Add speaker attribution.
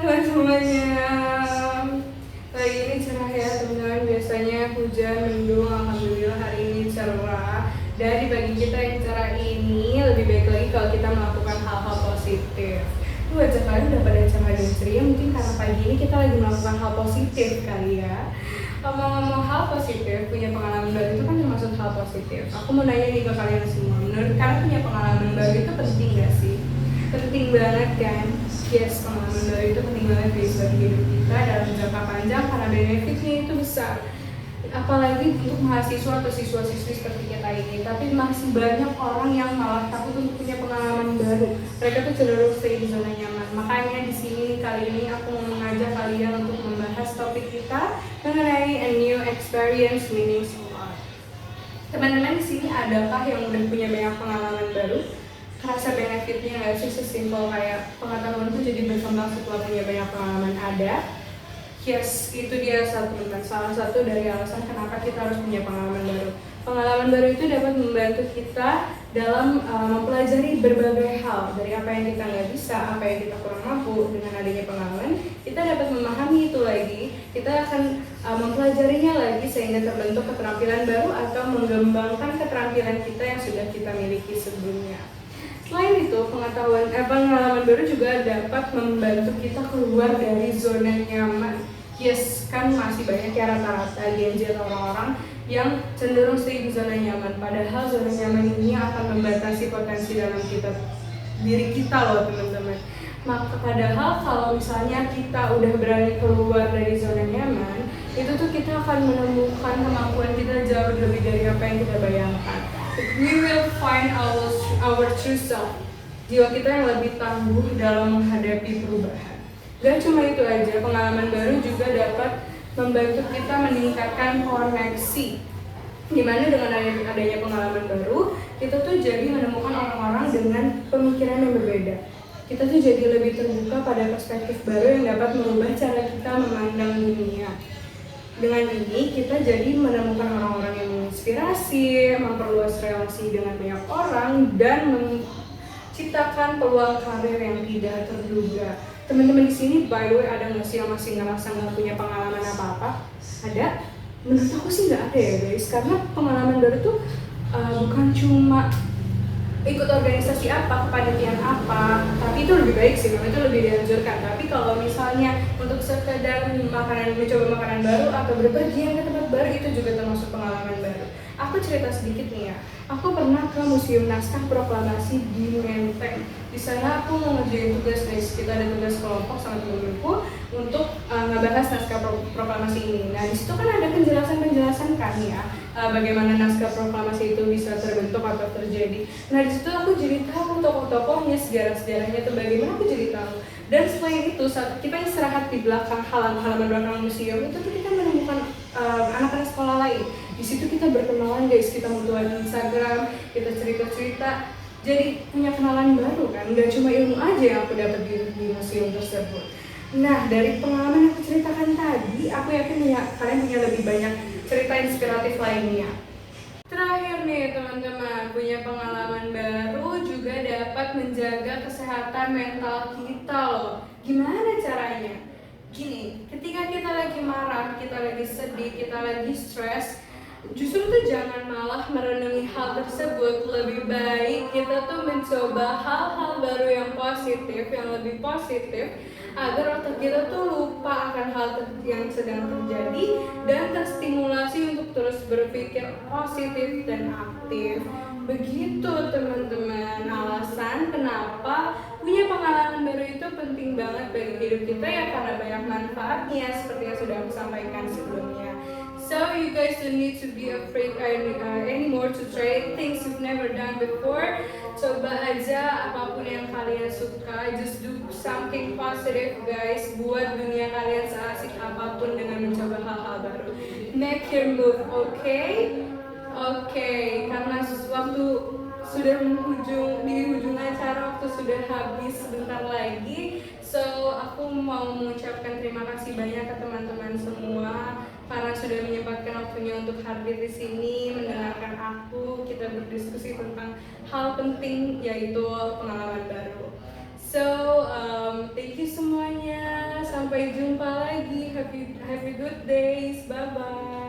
Speaker 1: teman-teman semuanya. Hari ini cerah ya teman-teman. Biasanya hujan, mendung. Alhamdulillah hari ini cerah. Dan di pagi kita yang cerah ini lebih baik lagi kalau kita melakukan hal-hal positif. Wajah kalian udah pada cerah dan ceria. Mungkin karena pagi ini kita lagi melakukan hal positif kali ya. Ngomong-ngomong hal positif, punya pengalaman baru itu kan termasuk hal positif. Aku mau nanya nih ke kalian semua. Menurut kalian punya pengalaman baru itu penting gak sih? Penting banget kan? Yes, pengalaman baru itu penting banget guys bagi hidup kita dalam jangka panjang karena benefitnya itu besar. Apalagi untuk mahasiswa atau siswa-siswi seperti kita ini, tapi masih banyak orang yang malah takut untuk punya pengalaman baru. Mereka tuh cenderung stay di zona nyaman. Makanya di sini kali ini aku mau mengajak kalian untuk membahas topik kita mengenai a new experience meanings of life. Teman-teman di sini adakah yang udah punya banyak pengalaman baru? Kerasa benefitnya nggak sih sesimpel kayak pengetahuan itu jadi berkembang setelah punya banyak pengalaman ada? Yes, itu dia salah satu dari alasan kenapa kita harus punya pengalaman baru. Pengalaman baru itu dapat membantu kita dalam mempelajari berbagai hal dari apa yang kita nggak bisa, apa yang kita kurang mampu. Dengan adanya pengalaman, kita dapat memahami itu lagi. Kita akan mempelajarinya lagi sehingga terbentuk keterampilan baru atau mengembangkan keterampilan kita yang sudah kita miliki sebelumnya. Selain itu, pengalaman baru juga dapat membantu kita keluar dari zona nyaman. Yes, kan masih banyak ya rata-rata Gen Z orang-orang yang cenderung stay di zona nyaman. Padahal zona nyaman ini akan membatasi potensi dalam diri kita loh teman-teman. Maka padahal kalau misalnya kita udah berani keluar dari zona nyaman, itu tuh kita akan menemukan kemampuan kita jauh lebih dari apa yang kita bayangkan. We will find our true self. Jiwa kita yang lebih tangguh dalam menghadapi perubahan. Gak cuma itu aja, pengalaman baru juga dapat membantu kita meningkatkan koneksi. Dimana dengan adanya pengalaman baru, kita tuh jadi menemukan orang-orang dengan pemikiran yang berbeda. Kita tuh jadi lebih terbuka pada perspektif baru yang dapat merubah cara kita memandang dunia. Dengan ini, kita jadi menemukan orang-orang yang menginspirasi, memperluas relasi dengan banyak orang, dan menciptakan peluang karir yang tidak terduga. Teman-teman di sini, by the way, ada nggak sih yang masih ngerasa nggak punya pengalaman apa-apa? Ada? Menurut aku sih nggak ada ya guys, karena pengalaman baru tuh bukan cuma ikut organisasi apa, kepanitiaan apa, tapi itu lebih baik sih, itu lebih dianjurkan. Tapi kalau misalnya untuk sekedar mencoba makanan baru atau berpergian ke tempat baru, itu juga termasuk pengalaman baru. Aku cerita sedikit nih ya. Aku pernah ke Museum Naskah Proklamasi di Menteng. Di sana aku mau ngerjain tugas guys. Kita ada tugas kelompok sama temen-temenku untuk ngebahas naskah proklamasi ini. Nah di situ kan ada penjelasan kan ya, bagaimana naskah proklamasi itu bisa terbentuk atau terjadi. Nah di situ aku jadi tahu tokoh-tokohnya, sejarah-sejarahnya itu bagaimana aku jadi tahu. Dan selain itu saat kita istirahat di belakang halaman belakang museum itu kita menemukan anak-anak sekolah lain. Di situ kita berkenalan guys, kita mutual Instagram, kita cerita-cerita, jadi punya kenalan baru kan. Gak cuma ilmu aja yang aku dapat di museum tersebut. Nah dari pengalaman yang aku ceritakan tadi, aku yakin kalian punya lebih banyak cerita inspiratif lainnya. Terakhir nih teman-teman, punya pengalaman baru juga dapat menjaga kesehatan mental kita loh. Gimana caranya? Gini, ketika kita lagi marah, kita lagi sedih, kita lagi stres, justru tuh jangan malah merenungi hal tersebut. Lebih baik kita tuh mencoba hal-hal baru yang positif, yang lebih positif, agar otak kita tuh lupa akan hal yang sedang terjadi dan terstimulasi untuk terus berpikir positif dan aktif. Begitu teman-teman, alasan kenapa punya pengalaman baru itu penting banget bagi hidup kita ya, karena banyak manfaatnya seperti yang sudah aku sampaikan sebelumnya. So you guys don't need to be afraid anymore to try things you've never done before. Coba aja apapun yang kalian suka, just do something positive guys. Buat dunia kalian seasik apapun dengan mencoba hal-hal baru. Make your move, okay? Okay, karena waktu sudah di ujung acara, waktu sudah habis sebentar lagi. So aku mau mengucapkan terima kasih banyak ke teman-teman semua karena sudah menyempatkan waktunya untuk hadir di sini mendengarkan aku. Kita berdiskusi tentang hal penting yaitu pengalaman baru. So thank you semuanya. sampai jumpa lagi. Happy good days. Bye bye.